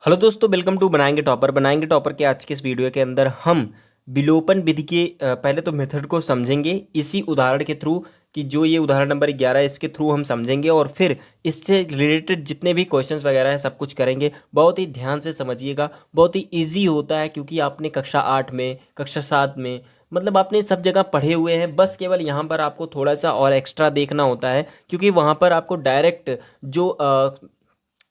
Hello दोस्तों, welcome to बनाएंगे topper के आज के इस वीडियो के अंदर हम विलोपन विधि के पहले तो मेथड को समझेंगे इसी उदाहरण के थ्रू कि जो ये उदाहरण नंबर 11 है इसके थ्रू हम समझेंगे और फिर इससे रिलेटेड जितने भी क्वेश्चंस वगैरह है सब कुछ करेंगे। बहुत ही ध्यान से समझिएगा, बहुत ही इजी होता है क्योंकि आपने कक्षा 8 में कक्षा 7 में मतलब आपने सब जगह पढ़े हुए हैं। बस केवल यहाँ पर आपको थोड़ा सा और एक्स्ट्रा देखना होता है क्योंकि वहाँ पर आपको डायरेक्ट जो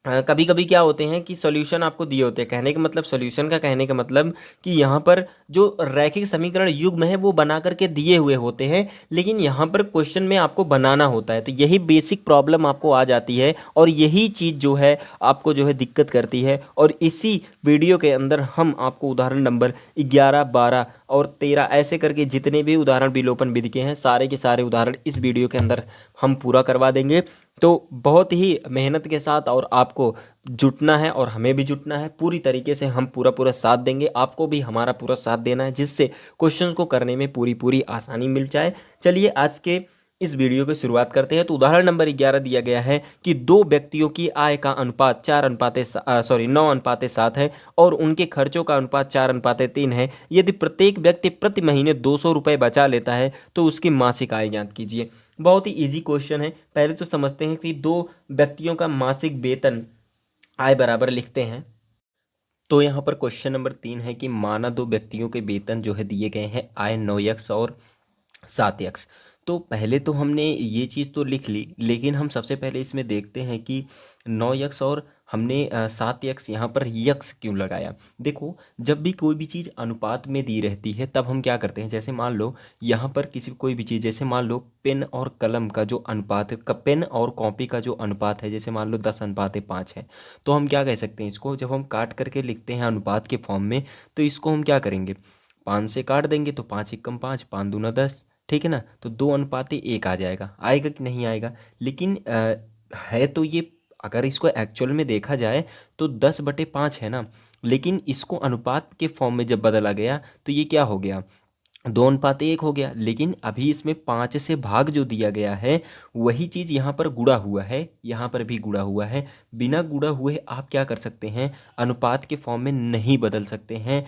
कभी कभी क्या होते हैं कि सॉल्यूशन आपको दिए होते हैं। कहने का मतलब सॉल्यूशन का कहने का मतलब कि यहाँ पर जो रैखिक समीकरण युग्म है वो बना करके दिए हुए होते हैं, लेकिन यहाँ पर क्वेश्चन में आपको बनाना होता है। तो यही बेसिक प्रॉब्लम आपको आ जाती है और यही चीज़ जो है आपको जो है दिक्कत करती है। और इसी वीडियो के अंदर हम आपको उदाहरण नंबर 11, 12 और 13 ऐसे करके जितने भी उदाहरण विलोपन विधि के हैं सारे के सारे उदाहरण इस वीडियो के अंदर हम पूरा करवा देंगे। तो बहुत ही मेहनत के साथ और आपको जुटना है और हमें भी जुटना है, पूरी तरीके से हम पूरा पूरा साथ देंगे। आपको भी हमारा पूरा साथ देना है जिससे क्वेश्चंस को करने में पूरी पूरी आसानी मिल जाए। चलिए आज के इस वीडियो की शुरुआत करते हैं। तो उदाहरण नंबर 11 दिया गया है कि दो व्यक्तियों की आय का अनुपात 9:7 है और उनके खर्चों का अनुपात 4:3 है। यदि प्रत्येक व्यक्ति प्रति महीने 200 रुपये बचा लेता है तो उसकी मासिक आय ज्ञात कीजिए। बहुत ही इजी क्वेश्चन है। पहले तो समझते हैं कि दो व्यक्तियों का मासिक वेतन आय बराबर लिखते हैं। तो यहाँ पर क्वेश्चन नंबर 3 है कि माना दो व्यक्तियों के वेतन जो है दिए गए हैं आय 9x और 7x। तो पहले तो हमने ये चीज़ तो लिख ली, लेकिन हम सबसे पहले इसमें देखते हैं कि 9x और हमने 7x यहाँ पर यक्स क्यों लगाया। देखो, जब भी कोई भी चीज़ अनुपात में दी रहती है तब हम क्या करते हैं, जैसे मान लो यहाँ पर कोई भी चीज़, जैसे मान लो पेन और कलम का जो अनुपात है, पेन और कॉपी का जो अनुपात है, जैसे मान लो 10:5 है। तो हम क्या कह सकते हैं, इसको जब हम काट करके लिखते हैं अनुपात के फॉर्म में तो इसको हम क्या करेंगे, 5 से काट देंगे तो 5 एकम 5, 5 दूना 10, ठीक है ना। तो 2:1 आ जाएगा, आएगा कि नहीं आएगा। लेकिन है तो ये, अगर इसको एक्चुअल में देखा जाए तो 10/5 है ना, लेकिन इसको अनुपात के फॉर्म में जब बदला गया तो ये क्या हो गया, 2:1 हो गया। लेकिन अभी इसमें 5 से भाग जो दिया गया है वही चीज़ यहाँ पर गुणा हुआ है, यहाँ पर भी गुणा हुआ है। बिना गुणा हुए आप क्या कर सकते हैं, अनुपात के फॉर्म में नहीं बदल सकते हैं।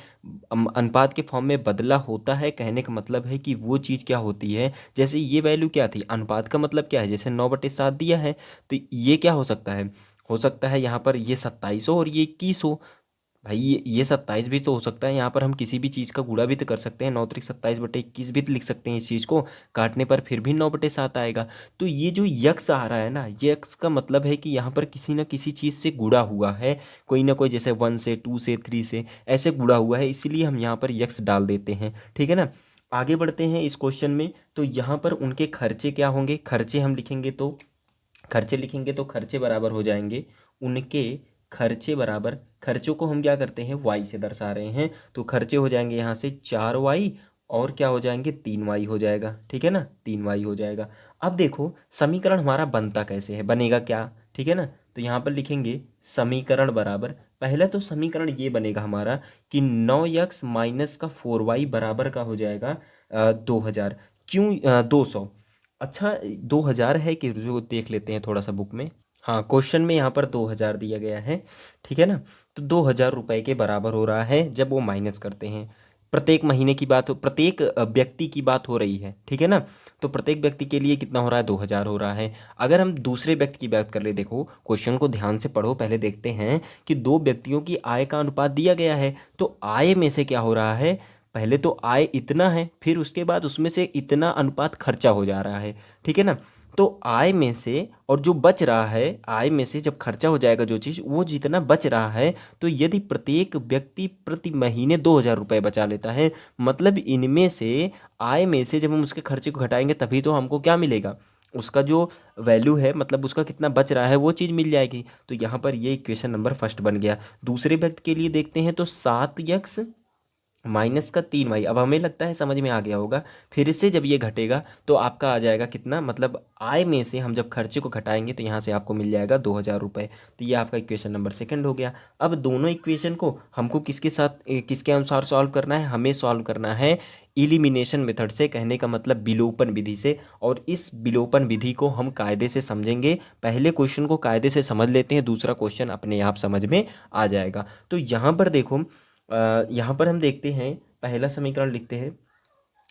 अनुपात के फॉर्म में बदला होता है, कहने का मतलब है कि वो चीज़ क्या होती है, जैसे ये वैल्यू क्या थी, अनुपात का मतलब क्या है, जैसे 9/7 दिया है तो ये क्या हो सकता है यहाँ पर ये 27 हो और ये 21 हो। भाई ये 27 भी तो हो सकता है, यहाँ पर हम किसी भी चीज़ का गुणा भी तो कर सकते हैं, 9×27/21 भी तो लिख सकते हैं इस चीज़ को, काटने पर फिर भी 9/7 आएगा। तो ये जो यक्स आ रहा है ना, यक्स का मतलब है कि यहाँ पर किसी न किसी चीज़ से गुणा हुआ है, कोई ना कोई, जैसे 1 से 2 से 3 से ऐसे गुणा हुआ है, इसीलिए हम यहाँ पर यक्स डाल देते हैं, ठीक है ना। आगे बढ़ते हैं इस क्वेश्चन में। तो यहाँ पर उनके खर्चे क्या होंगे, खर्चे हम लिखेंगे तो खर्चे बराबर हो जाएंगे उनके खर्चे बराबर, खर्चों को हम क्या करते हैं वाई से दर्शा रहे हैं, तो खर्चे हो जाएंगे यहाँ से 4y और क्या हो जाएंगे 3y हो जाएगा, ठीक है ना, 3y हो जाएगा। अब देखो समीकरण हमारा बनता कैसे है, बनेगा क्या, ठीक है ना। तो यहाँ पर लिखेंगे समीकरण बराबर, पहले तो समीकरण ये बनेगा हमारा कि 9x माइनस का 4y बराबर का हो जाएगा 2000, क्यों 200। अच्छा 2000 है कि जो देख लेते हैं थोड़ा सा बुक में। हाँ, क्वेश्चन में यहाँ पर 2000 दिया गया है, ठीक है ना। तो 2000 रुपये के बराबर हो रहा है जब वो माइनस करते हैं। प्रत्येक महीने की बात हो, प्रत्येक व्यक्ति की बात हो रही है, ठीक है ना। तो प्रत्येक व्यक्ति के लिए कितना हो रहा है, 2000 हो रहा है। अगर हम दूसरे व्यक्ति की बात कर ले, देखो क्वेश्चन को ध्यान से पढ़ो, पहले देखते हैं कि दो व्यक्तियों की आय का अनुपात दिया गया है। तो आय में से क्या हो रहा है, पहले तो आय इतना है, फिर उसके बाद उसमें से इतना अनुपात खर्चा हो जा रहा है, ठीक है ना। तो आय में से और जो बच रहा है, आय में से जब खर्चा हो जाएगा जो चीज़, वो जितना बच रहा है, तो यदि प्रत्येक व्यक्ति प्रति महीने 2000 रुपये बचा लेता है, मतलब इनमें से आय में से जब हम उसके खर्चे को घटाएंगे तभी तो हमको क्या मिलेगा, उसका जो वैल्यू है, मतलब उसका कितना बच रहा है वो चीज़ मिल जाएगी। तो यहाँ पर ये इक्वेशन नंबर फर्स्ट बन गया। दूसरे व्यक्ति के लिए देखते हैं तो 7x माइनस का 3y। अब हमें लगता है समझ में आ गया होगा। फिर से जब ये घटेगा तो आपका आ जाएगा कितना, मतलब आय में से हम जब खर्चे को घटाएंगे तो यहाँ से आपको मिल जाएगा 2,000 रुपये। तो ये आपका इक्वेशन नंबर सेकंड हो गया। अब दोनों इक्वेशन को हमको किसके साथ किसके अनुसार सॉल्व करना है, हमें सॉल्व करना है इलिमिनेशन मेथड से, कहने का मतलब विलोपन विधि से। और इस विलोपन विधि को हम कायदे से समझेंगे। पहले क्वेश्चन को कायदे से समझ लेते हैं, दूसरा क्वेश्चन अपने आप समझ में आ जाएगा। तो यहाँ पर देखो, यहाँ पर हम देखते हैं, पहला समीकरण लिखते हैं।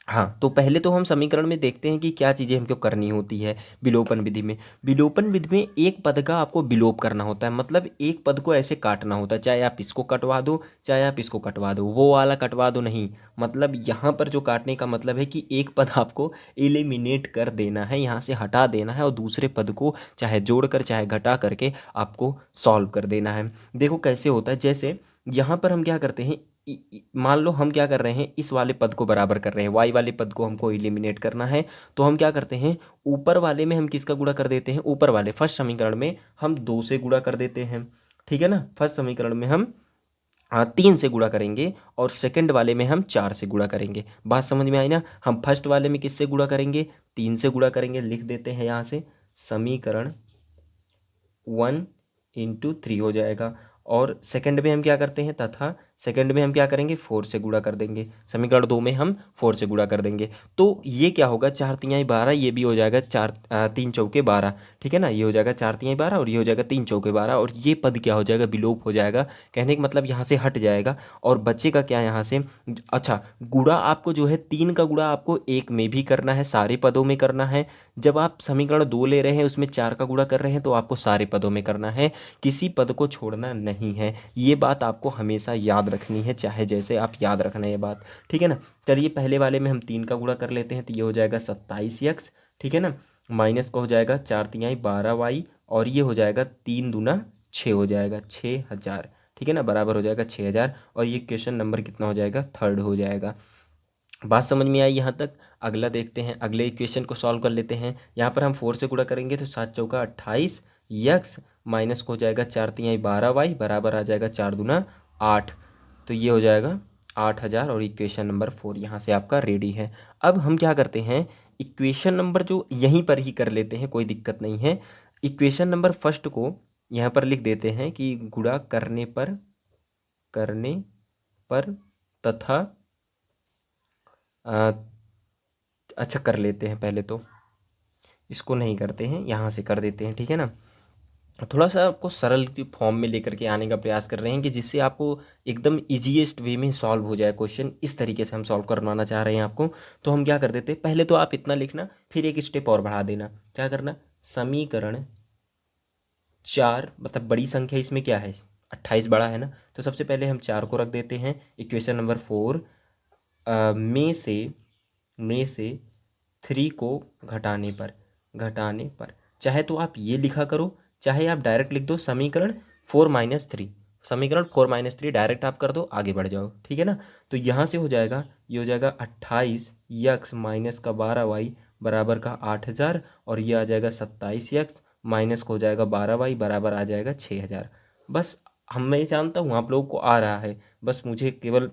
हाँ, तो पहले तो हम समीकरण में देखते हैं कि क्या चीज़ें हमको करनी होती है विलोपन विधि में। विलोपन विधि में एक पद का आपको विलोप करना होता है, मतलब एक पद को ऐसे काटना होता है, चाहे आप इसको कटवा दो चाहे आप इसको कटवा दो, वो वाला कटवा दो नहीं। मतलब यहाँ पर जो काटने का मतलब है कि एक पद आपको एलिमिनेट कर देना है, यहाँ से हटा देना है, और दूसरे पद को चाहे जोड़कर चाहे घटा करके आपको सॉल्व कर देना है। देखो कैसे होता है, जैसे यहाँ पर हम क्या करते हैं, मान लो हम क्या कर रहे हैं, इस वाले पद को बराबर कर रहे हैं, वाई वाले पद को हमको एलिमिनेट करना है। तो हम क्या करते हैं, ऊपर वाले में हम किसका गुणा कर देते हैं, ऊपर वाले फर्स्ट समीकरण में हम 2 से गुणा कर देते हैं, ठीक है ना। फर्स्ट समीकरण में हम 3 से गुणा करेंगे और सेकंड वाले में हम 4 से गुणा करेंगे। बात समझ में आई ना। हम फर्स्ट वाले में किससे गुणा करेंगे, 3 से गुणा करेंगे, लिख देते हैं यहाँ से समीकरण 1 × 3 हो जाएगा। और सेकंड में हम क्या करते हैं, तथा सेकंड में हम क्या करेंगे, 4 से गुणा कर देंगे। समीकरण 2 में हम 4 से गुणा कर देंगे। तो ये क्या होगा, 4 तिहाई 12, ये भी हो जाएगा 3 चौके 12, ठीक है ना। ये हो जाएगा 4 तिहाई 12 और ये हो जाएगा 3 चौके 12, और ये पद क्या हो जाएगा, विलोप हो जाएगा। कहने का मतलब यहाँ से हट जाएगा और बचेगा क्या यहाँ से। अच्छा, गुणा आपको जो है 3 का गुणा आपको 1 में भी करना है, सारे पदों में करना है। जब आप समीकरण 2 ले रहे हैं उसमें 4 का गुणा कर रहे हैं तो आपको सारे पदों में करना है, किसी पद को छोड़ना नहीं है। ये बात आपको हमेशा याद रखनी है, चाहे जैसे आप याद रखना है ये बात, ठीक है ना। चलिए पहले वाले में हम 3 का गुणा कर लेते हैं, तो ये हो जाएगा 27x, ठीक है ना। माइनस का हो जाएगा 4 तिहाई 12y, और ये हो जाएगा 3 दूना 6 हो जाएगा 6,000, ठीक है ना, बराबर हो जाएगा 6,000। और ये क्वेश्चन नंबर कितना हो जाएगा, थर्ड हो जाएगा। बात समझ में आई यहाँ तक। अगला देखते हैं, अगले इक्वेशन को सॉल्व कर लेते हैं। यहाँ पर हम 4 से गुणा करेंगे तो 7 चौका 28 यक्स, माइनस को हो जाएगा 4 तिहाई 12y, बराबर आ जाएगा 4 दूना 8। तो ये हो जाएगा 8,000, और इक्वेशन नंबर 4 यहाँ से आपका रेडी है। अब हम क्या करते हैं, इक्वेशन नंबर जो यहीं पर ही कर लेते हैं, कोई दिक्कत नहीं है। इक्वेशन नंबर फर्स्ट को यहाँ पर लिख देते हैं कि गुणा करने पर तथा अच्छा कर लेते हैं, पहले तो इसको नहीं करते हैं, यहाँ से कर देते हैं, ठीक है ना। थोड़ा सा आपको सरल फॉर्म में लेकर के आने का प्रयास कर रहे हैं कि जिससे आपको एकदम ईजीएस्ट वे में सॉल्व हो जाए क्वेश्चन, इस तरीके से हम सॉल्व करवाना चाह रहे हैं आपको। तो हम क्या कर देते हैं, पहले तो आप इतना लिखना, फिर एक स्टेप और बढ़ा देना। क्या करना, समीकरण 4, मतलब बड़ी संख्या इसमें क्या है, 28 बड़ा है ना, तो सबसे पहले हम 4 को रख देते हैं। इक्वेशन नंबर 4 में से 3 को घटाने पर चाहे तो आप ये लिखा करो, चाहे आप डायरेक्ट लिख दो समीकरण 4 - 3। समीकरण 4 - 3 डायरेक्ट आप कर दो, आगे बढ़ जाओ, ठीक है ना। तो यहाँ से हो जाएगा, ये हो जाएगा 28x माइनस का 12y बराबर का 8,000, और ये आ जाएगा 27x माइनस को हो जाएगा 12y बराबर आ जाएगा 6,000। बस मैं जानता हूँ आप लोगों को आ रहा है, बस मुझे केवल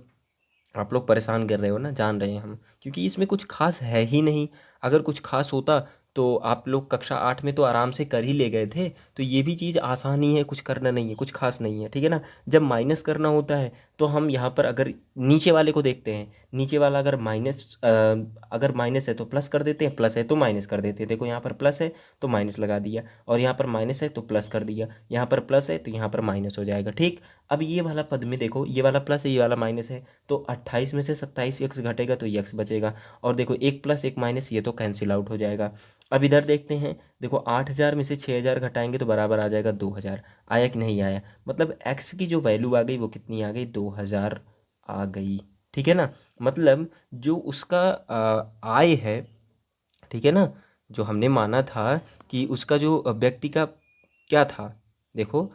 आप लोग परेशान कर रहे हो ना, जान रहे हैं हम, क्योंकि इसमें कुछ खास है ही नहीं। अगर कुछ खास होता तो आप लोग कक्षा 8 में तो आराम से कर ही ले गए थे। तो ये भी चीज़ आसान ही है, कुछ करना नहीं है, कुछ खास नहीं है, ठीक है ना। जब माइनस करना होता है तो हम यहाँ पर अगर नीचे वाले को देखते हैं, नीचे वाला अगर माइनस है तो प्लस कर देते हैं, प्लस है तो माइनस कर देते हैं। देखो यहाँ पर प्लस है तो माइनस लगा दिया, और यहाँ पर माइनस है तो प्लस कर दिया, यहाँ पर प्लस है तो यहाँ पर माइनस हो जाएगा, ठीक। अब ये वाला पद में देखो, ये वाला प्लस है ये वाला माइनस है, तो 28 में से 27 एक्स घटेगा तो ये एक्स बचेगा, और देखो एक प्लस एक माइनस ये तो कैंसिल आउट हो जाएगा। अब इधर देखते हैं, देखो 8,000 में से 6,000 घटाएंगे तो बराबर आ जाएगा 2,000। आया कि नहीं आया, मतलब एक्स की जो वैल्यू आ गई वो कितनी आ गई, 2,000 आ गई, ठीक है ना। मतलब जो उसका आय है, ठीक है ना, जो हमने माना था कि उसका जो व्यक्ति का क्या था, देखो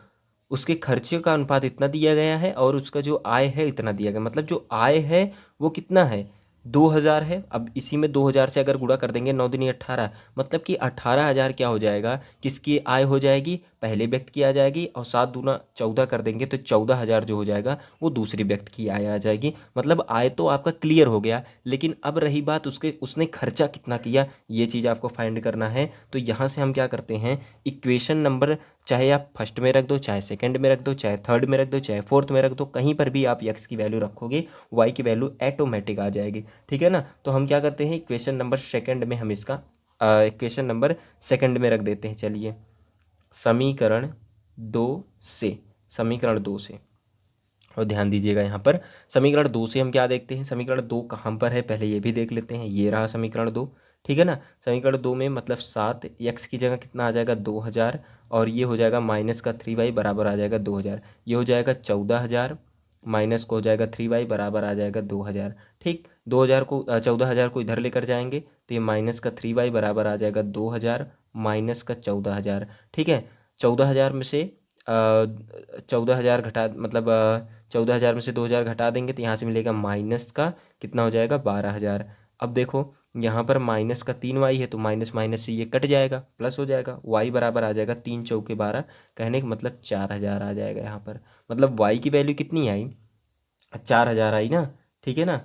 उसके खर्चे का अनुपात इतना दिया गया है और उसका जो आय है इतना दिया गया, मतलब जो आय है वो कितना है, 2,000 है। अब इसी में 2,000 से अगर गुणा कर देंगे, 9 दूनी 18, मतलब कि 18,000 क्या हो जाएगा, किसकी आय हो जाएगी, पहले व्यक्ति की आ जाएगी और 7 दूना 14 कर देंगे तो 14,000 जो हो जाएगा वो दूसरे व्यक्ति की आय आ जाएगी। मतलब आय तो आपका क्लियर हो गया, लेकिन अब रही बात उसने खर्चा कितना किया, ये चीज़ आपको फाइंड करना है। तो यहाँ से हम क्या करते हैं, इक्वेशन नंबर चाहे आप फर्स्ट में रख दो, चाहे सेकंड में रख दो, चाहे थर्ड में रख दो, चाहे फोर्थ में रख दो, कहीं पर भी आप एक्स की वैल्यू रखोगे वाई की वैल्यू ऑटोमेटिक आ जाएगी। ठीक है ना। तो हम क्या करते हैं, इक्वेशन नंबर सेकंड में हम इसका इक्वेशन नंबर सेकंड में रख देते हैं। चलिए, समीकरण 2 से, समीकरण 2 से, और ध्यान दीजिएगा यहाँ पर समीकरण 2 से हम क्या देखते हैं, समीकरण 2 कहाँ पर है पहले ये भी देख लेते हैं। ये रहा समीकरण 2, ठीक है ना। समीकरण 2 में मतलब 7 एक्स की जगह कितना आ जाएगा 2,000, और ये हो जाएगा माइनस का 3y बराबर आ जाएगा 2,000। ये हो जाएगा 14,000 माइनस को हो जाएगा 3y बराबर आ जाएगा 2,000। ठीक, 2,000 को 14,000 को इधर लेकर जाएंगे तो ये माइनस का 3y बराबर आ जाएगा 2,000 माइनस का 14,000। ठीक है, 14,000 में से 14,000 घटा, मतलब 14,000 में से 2,000 घटा देंगे तो यहाँ से मिलेगा माइनस का कितना हो जाएगा 12,000। अब देखो यहाँ पर माइनस का 3y है तो माइनस माइनस से ये कट जाएगा, प्लस हो जाएगा, y बराबर आ जाएगा 3 चौके 12, कहने का मतलब 4,000 आ जाएगा यहाँ पर। मतलब y की वैल्यू कितनी आई, 4,000 आई ना। ठीक है ना।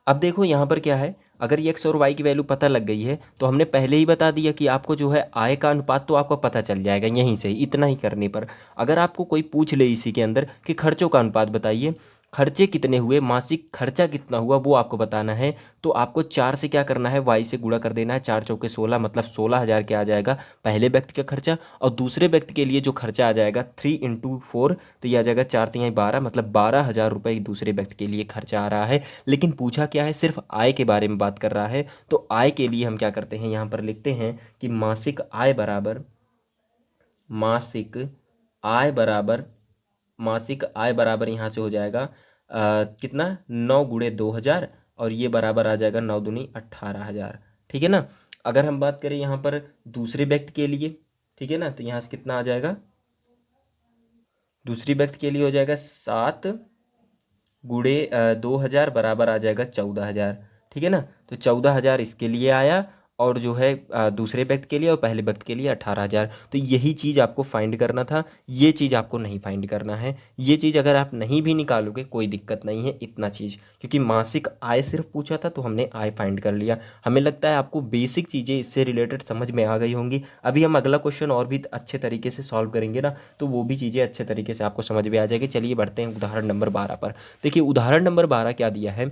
अब देखो यहाँ पर क्या है, अगर ये एक्स और वाई की वैल्यू पता लग गई है तो हमने पहले ही बता दिया कि आपको जो है आय का अनुपात तो आपको पता चल जाएगा यहीं से, इतना ही करने पर। अगर आपको कोई पूछ ले इसी के अंदर कि खर्चों का अनुपात बताइए, खर्चे कितने हुए, मासिक खर्चा कितना हुआ, वो आपको बताना है, तो आपको 4 से क्या करना है, वाई से गुणा कर देना है। 4 चौके 16, मतलब 16,000 क्या आ जाएगा पहले व्यक्ति का खर्चा, और दूसरे व्यक्ति के लिए जो खर्चा आ जाएगा 3 × 4, तो ये आ जाएगा 4×3 = 12, मतलब 12,000 रुपये दूसरे व्यक्ति के लिए खर्चा आ रहा है। लेकिन पूछा क्या है, सिर्फ आय के बारे में बात कर रहा है। तो आय के लिए हम क्या करते हैं, यहाँ पर लिखते हैं कि मासिक आय बराबर, मासिक आय बराबर, मासिक आय बराबर यहाँ से हो जाएगा कितना, 9 × 2,000, और ये बराबर आ जाएगा 9 दूनी 18,000। ठीक है ना। अगर हम बात करें यहाँ पर दूसरे व्यक्ति के लिए, ठीक है ना, तो यहाँ से कितना आ जाएगा, दूसरी व्यक्ति के लिए हो जाएगा 7 × 2,000 बराबर आ जाएगा 14,000। ठीक है ना। तो 14,000 इसके लिए आया, और जो है दूसरे व्यक्ति के लिए और पहले व्यक्ति के लिए 18,000। तो यही चीज़ आपको फाइंड करना था, ये चीज़ आपको नहीं फाइंड करना है। ये चीज़ अगर आप नहीं भी निकालोगे कोई दिक्कत नहीं है, इतना चीज़, क्योंकि मासिक आय सिर्फ पूछा था तो हमने आय फाइंड कर लिया। हमें लगता है आपको बेसिक चीज़ें इससे रिलेटेड समझ में आ गई होंगी। अभी हम अगला क्वेश्चन और भी अच्छे तरीके से सॉल्व करेंगे ना, तो वो भी चीज़ें अच्छे तरीके से आपको समझ में आ जाएगी। चलिए बढ़ते हैं उदाहरण नंबर 12 पर। देखिए उदाहरण नंबर 12 क्या दिया है,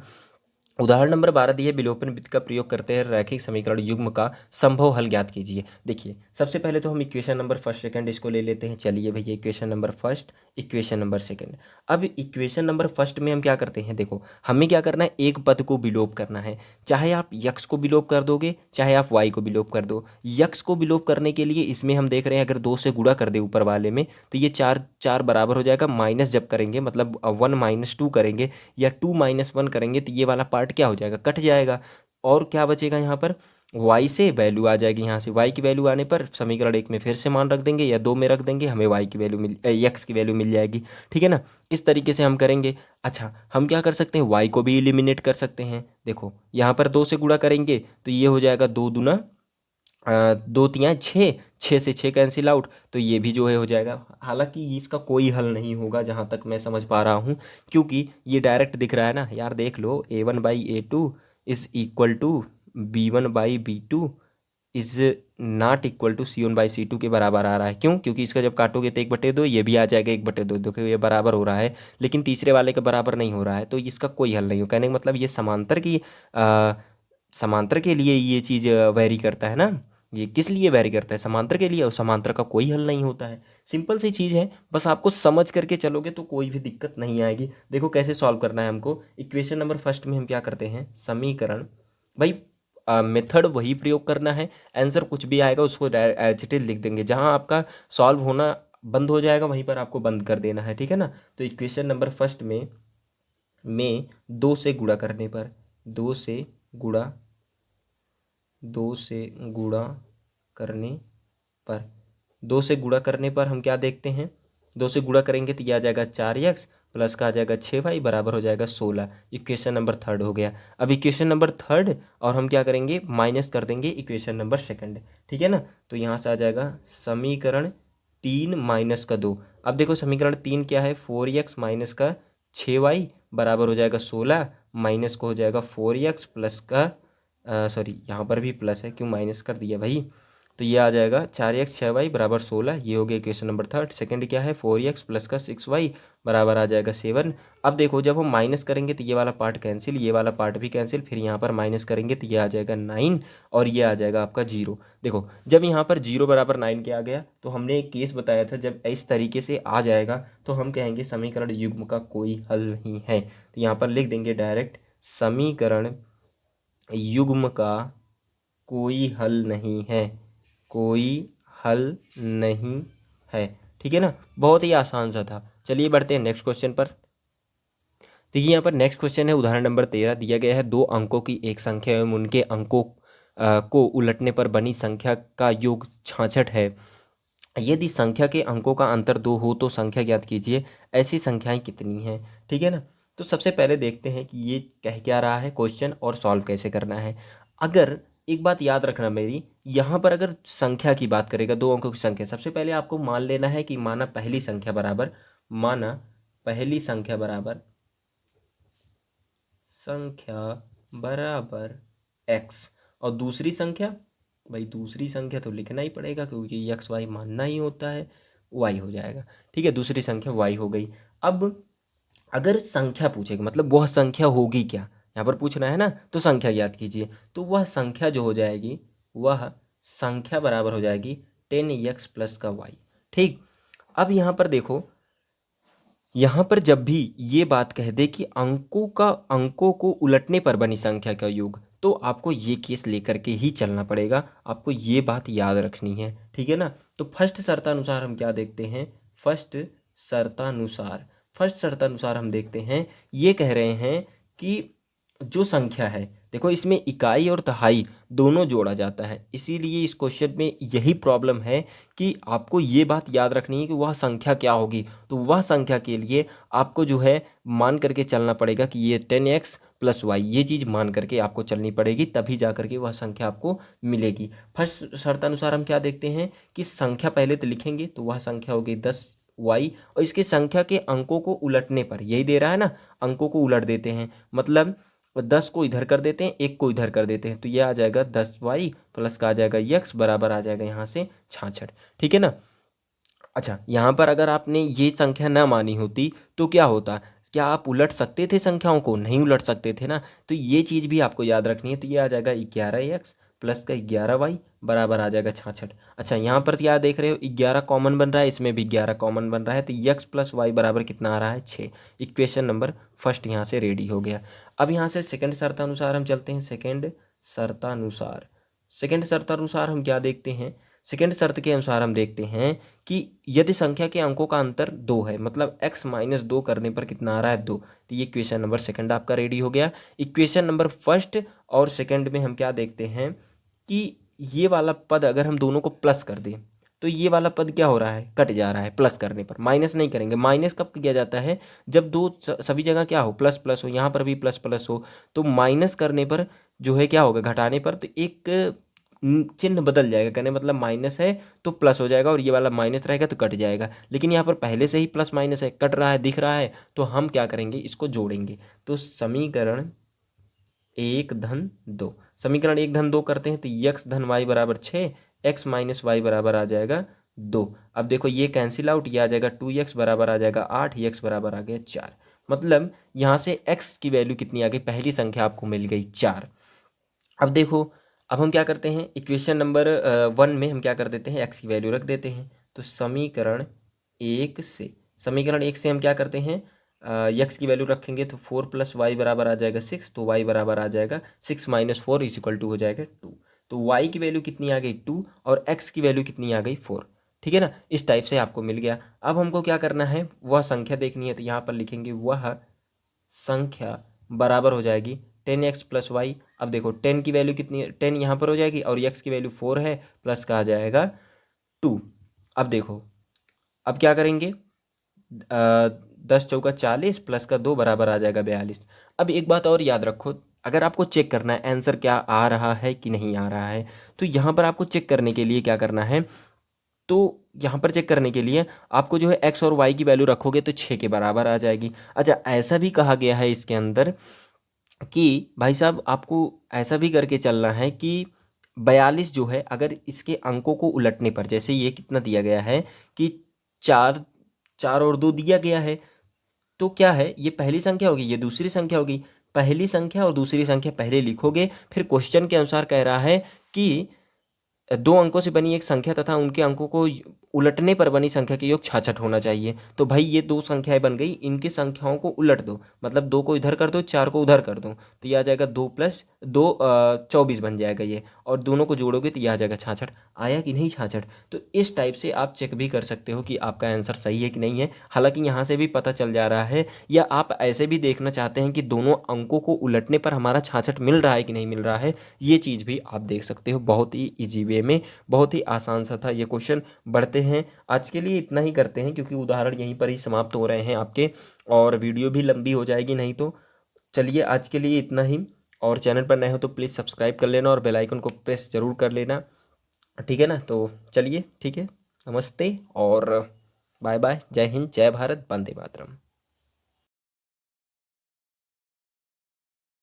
उदाहरण नंबर 12 दिए, विलोपन विधि का प्रयोग करते हैं रैखिक समीकरण युग्म का संभव हल ज्ञात कीजिए। देखिए सबसे पहले तो हम इक्वेशन नंबर फर्स्ट सेकंड इसको ले लेते हैं। चलिए भैया, equation number first, equation number second. अब इक्वेशन नंबर फर्स्ट में हम क्या करते हैं, देखो हमें क्या करना है, एक पद को विलोप करना है। चाहे आप यक्स को विलोप कर दोगे, चाहे आप वाई को विलोप कर दो। यक्स को विलोप करने के लिए इसमें हम देख रहे हैं, अगर 2 से गुणा कर दे ऊपर वाले में तो ये 4 4 बराबर हो जाएगा। माइनस जब करेंगे, मतलब 1 - 2 करेंगे या 2 - 1 करेंगे तो ये वाला पार्ट क्या हो जाएगा, कट जाएगा। और क्या बचेगा यहाँ पर, y से वैल्यू आ जाएगी। यहाँ से y की वैल्यू आने पर समीकरण 1 में फिर से मान रख देंगे या 2 में रख देंगे, हमें y की वैल्यू x की वैल्यू मिल जाएगी। ठीक है ना। इस तरीके से हम करेंगे। अच्छा, हम क्या कर सकते हैं, y को भी एलिमिनेट कर सकते हैं। देखो यहाँ पर 2 से गुणा करेंगे तो ये हो जाएगा 2 दूना 2×3 = 6, 6 से 6 कैंसिल आउट, तो ये भी जो है हो जाएगा। हालांकि इसका कोई हल नहीं होगा जहाँ तक मैं समझ पा रहा हूँ, क्योंकि ये डायरेक्ट दिख रहा है ना यार। देख लो, A1/A2 = B1/B2 is not equal to C1/C2 के बराबर आ रहा है। क्यों, क्योंकि इसका जब काटोगे तो 1/2, ये भी आ जाएगा 1/2। देखो ये बराबर हो रहा है, लेकिन तीसरे वाले के बराबर नहीं हो रहा है, तो इसका कोई हल नहीं हो। कहने का मतलब ये समांतर की समांतर के लिए ये चीज़ वेरी करता है ना। ये किस लिए वेरी करता है, समांतर के लिए, और समांतर का कोई हल नहीं होता है। सिंपल सी चीज़ है, बस आपको समझ करके चलोगे तो कोई भी दिक्कत नहीं आएगी। देखो कैसे सॉल्व करना है हमको। इक्वेशन नंबर फर्स्ट में हम क्या करते हैं, समीकरण, भाई मेथड वही प्रयोग करना है। आंसर कुछ भी आएगा उसको एज इट इज लिख देंगे, जहाँ आपका सॉल्व होना बंद हो जाएगा वहीं पर आपको बंद कर देना है। ठीक है ना। तो इक्वेशन नंबर फर्स्ट में 2 से गुणा करने पर, 2 से गुणा, 2 से गुणा करने पर, 2 से गुणा करने पर हम क्या देखते हैं, 2 से गुणा करेंगे तो यह आ जाएगा 4x, प्लस का आ जाएगा 6y बराबर हो जाएगा 16। इक्वेशन नंबर थर्ड हो गया। अब इक्वेशन नंबर थर्ड और हम क्या करेंगे, माइनस कर देंगे इक्वेशन नंबर सेकंड, ठीक है ना। तो यहाँ से आ जाएगा समीकरण 3 माइनस का 2। अब देखो समीकरण 3 क्या है, 4x माइनस का 6y बराबर हो जाएगा 16, माइनस को हो जाएगा 4x प्लस का सॉरी यहाँ पर भी प्लस है, क्यों माइनस कर दिया भाई। तो ये आ जाएगा 4x 6y बराबर 16। ये हो गया इक्वेशन नंबर थर्ड। सेकंड क्या है, 4x प्लस का 6y बराबर आ जाएगा 7। अब देखो जब हम माइनस करेंगे तो ये वाला पार्ट कैंसिल, ये वाला पार्ट भी कैंसिल, फिर यहाँ पर माइनस करेंगे तो ये आ जाएगा 9 और ये आ जाएगा आपका 0। देखो जब यहाँ पर 0 बराबर 9 के आ गया तो हमने एक केस बताया था, जब इस तरीके से आ जाएगा तो हम कहेंगे समीकरण युग्म का कोई हल नहीं है। तो यहाँ पर लिख देंगे डायरेक्ट, समीकरण युग्म का कोई हल नहीं है, कोई हल नहीं है, ठीक है ना। बहुत ही आसान सा था। चलिए बढ़ते हैं नेक्स्ट क्वेश्चन पर। देखिए यहाँ पर नेक्स्ट क्वेश्चन है उदाहरण नंबर 13। दिया गया है दो अंकों की एक संख्या एवं उनके अंकों को उलटने पर बनी संख्या का योग 66 है। यदि संख्या के अंकों का अंतर 2 हो तो संख्या ज्ञात कीजिए। ऐसी संख्याएं कितनी हैं, ठीक है ना। तो सबसे पहले देखते हैं कि ये कह क्या रहा है क्वेश्चन और सॉल्व कैसे करना है। अगर एक बात याद रखना मेरी, यहाँ पर अगर संख्या की बात करेगा, दो अंकों की संख्या, सबसे पहले आपको मान लेना है कि माना पहली संख्या बराबर x और दूसरी संख्या, भाई दूसरी संख्या तो लिखना ही पड़ेगा क्योंकि एक्स वाई मानना ही होता है, वाई हो जाएगा, ठीक है। दूसरी संख्या वाई हो गई। अब अगर संख्या पूछेगा मतलब वह संख्या होगी क्या, यहाँ पर पूछ रहा है ना, तो संख्या याद कीजिए। तो वह संख्या जो हो जाएगी, वह संख्या बराबर हो जाएगी 10x प्लस का वाई, ठीक। अब यहाँ पर देखो, यहाँ पर जब भी ये बात कह दे कि अंकों को उलटने पर बनी संख्या का योग, तो आपको ये केस लेकर के ही चलना पड़ेगा, आपको ये बात याद रखनी है, ठीक है ना। तो फर्स्ट शर्तानुसार हम क्या देखते हैं, फर्स्ट शर्तानुसार हम देखते हैं, ये कह रहे हैं कि जो संख्या है, देखो इसमें इकाई और दहाई दोनों जोड़ा जाता है, इसीलिए इस क्वेश्चन में यही प्रॉब्लम है कि आपको ये बात याद रखनी है कि वह संख्या क्या होगी। तो वह संख्या के लिए आपको जो है मान करके चलना पड़ेगा कि ये 10x प्लस वाई, ये चीज़ मान करके आपको चलनी पड़ेगी, तभी जा करके वह संख्या आपको मिलेगी। फर्स्ट शर्तानुसार हम क्या देखते हैं कि संख्या पहले तो लिखेंगे, तो वह संख्या होगी 10y और इसके संख्या के अंकों को उलटने पर, यही दे रहा है ना, अंकों को उलट देते हैं, मतलब 10 को इधर कर देते हैं, 1 को इधर कर देते हैं, तो ये आ जाएगा 10y प्लस का आ जाएगा x बराबर आ जाएगा यहाँ से 66, ठीक है ना। अच्छा, यहाँ पर अगर आपने ये संख्या ना मानी होती तो क्या होता, क्या आप उलट सकते थे संख्याओं को, नहीं उलट सकते थे ना। तो ये चीज़ भी आपको याद रखनी है। तो ये आ जाएगा 11x प्लस का 11y बराबर आ जाएगा 66। अच्छा, यहाँ पर क्या देख रहे हो, 11 कॉमन बन रहा है, इसमें भी 11 कॉमन बन रहा है, तो x प्लस वाई बराबर कितना आ रहा है 6। इक्वेशन नंबर फर्स्ट यहाँ से रेडी हो गया। अब यहाँ से सेकंड शर्तानुसार हम चलते हैं। सेकंड शर्तानुसार हम क्या देखते हैं, सेकंड शर्त के अनुसार हम देखते हैं कि यदि संख्या के अंकों का अंतर 2 है, मतलब x माइनस 2 करने पर कितना आ रहा है 2। तो ये इक्वेशन नंबर सेकंड आपका रेडी हो गया। इक्वेशन नंबर फर्स्ट और सेकंड में हम क्या देखते हैं कि ये वाला पद अगर हम दोनों को प्लस कर दें तो ये वाला पद क्या हो रहा है, कट जा रहा है। प्लस करने पर, माइनस नहीं करेंगे। माइनस कब किया जाता है, जब दो सभी जगह क्या हो, प्लस प्लस हो, यहाँ पर भी प्लस प्लस हो। तो माइनस करने पर जो है क्या होगा, घटाने पर तो एक चिन्ह बदल जाएगा, कहने मतलब माइनस है तो प्लस हो जाएगा और ये वाला माइनस रहेगा तो कट जाएगा। लेकिन यहाँ पर पहले से ही प्लस माइनस है, कट रहा है, दिख रहा है, तो हम क्या करेंगे, इसको जोड़ेंगे। तो समीकरण 1 धन 2 करते हैं तो x धन y बराबर 6, x माइनस वाई बराबर आ जाएगा 2। अब देखो ये कैंसिल आउट, ये आ जाएगा 2x बराबर आ जाएगा 8, x बराबर आ गया 4। मतलब यहाँ से x की वैल्यू कितनी आ गई, पहली संख्या आपको मिल गई 4। अब देखो, अब हम क्या करते हैं, इक्वेशन नंबर 1 में हम क्या कर देते हैं, x की वैल्यू रख देते हैं। तो समीकरण 1 से हम क्या करते हैं, x की वैल्यू रखेंगे तो 4 प्लस वाई बराबर आ जाएगा 6, तो y बराबर आ जाएगा 6 माइनस 4 इज इक्वल टू हो जाएगा 2। तो y की वैल्यू कितनी आ गई 2 और x की वैल्यू कितनी आ गई 4, ठीक है ना। इस टाइप से आपको मिल गया। अब हमको क्या करना है, वह संख्या देखनी है, तो यहाँ पर लिखेंगे वह संख्या बराबर हो जाएगी 10x प्लस वाई। अब देखो 10 की वैल्यू कितनी है, 10 यहाँ पर हो जाएगी और x की वैल्यू 4 है, प्लस का आ जाएगा 2। अब देखो, अब क्या करेंगे, 10 चौका 40 प्लस का 2 बराबर आ जाएगा 42। अब एक बात और याद रखो, अगर आपको चेक करना है आंसर क्या आ रहा है कि नहीं आ रहा है, तो यहाँ पर आपको चेक करने के लिए क्या करना है, तो यहाँ पर चेक करने के लिए आपको जो है एक्स और वाई की वैल्यू रखोगे तो 6 के बराबर आ जाएगी। अच्छा, ऐसा भी कहा गया है इसके अंदर कि भाई साहब आपको ऐसा भी करके चलना है कि 42 जो है अगर इसके अंकों को उलटने पर, जैसे ये कितना दिया गया है कि 4, 4 और 2 दिया गया है, तो क्या है, ये पहली संख्या होगी, ये दूसरी संख्या होगी। पहली संख्या और दूसरी संख्या पहले लिखोगे, फिर क्वेश्चन के अनुसार कह रहा है कि दो अंकों से बनी एक संख्या तथा उनके अंकों को उलटने पर बनी संख्या के योग 66 होना चाहिए। तो भाई ये दो संख्याएं बन गई, इनकी संख्याओं को उलट दो, मतलब 2 को इधर कर दो, 4 को उधर कर दो, तो ये आ जाएगा 2 + 2 24 बन जाएगा ये, और दोनों को जोड़ोगे तो ये आ जाएगा 66। आया कि नहीं 66? तो इस टाइप से आप चेक भी कर सकते हो कि आपका आंसर सही है कि नहीं है। हालांकि यहाँ से भी पता चल जा रहा है, या आप ऐसे भी देखना चाहते हैं कि दोनों अंकों को उलटने पर हमारा 66 मिल रहा है कि नहीं मिल रहा है, ये चीज़ भी आप देख सकते हो बहुत ही ईजी वे में। बहुत ही आसान सा था ये क्वेश्चन। बढ़ते हैं, आज के लिए इतना ही करते हैं क्योंकि उदाहरण यहीं पर ही समाप्त हो रहे हैं आपके, और वीडियो भी लंबी हो जाएगी नहीं तो। चलिए आज के लिए इतना ही, और चैनल पर नए हो तो प्लीज़ सब्सक्राइब कर लेना और बेल आइकन को प्रेस ज़रूर कर लेना, ठीक है ना। तो चलिए ठीक है, नमस्ते और बाय बाय, जय हिंद, जय भारत, वंदे मातरम।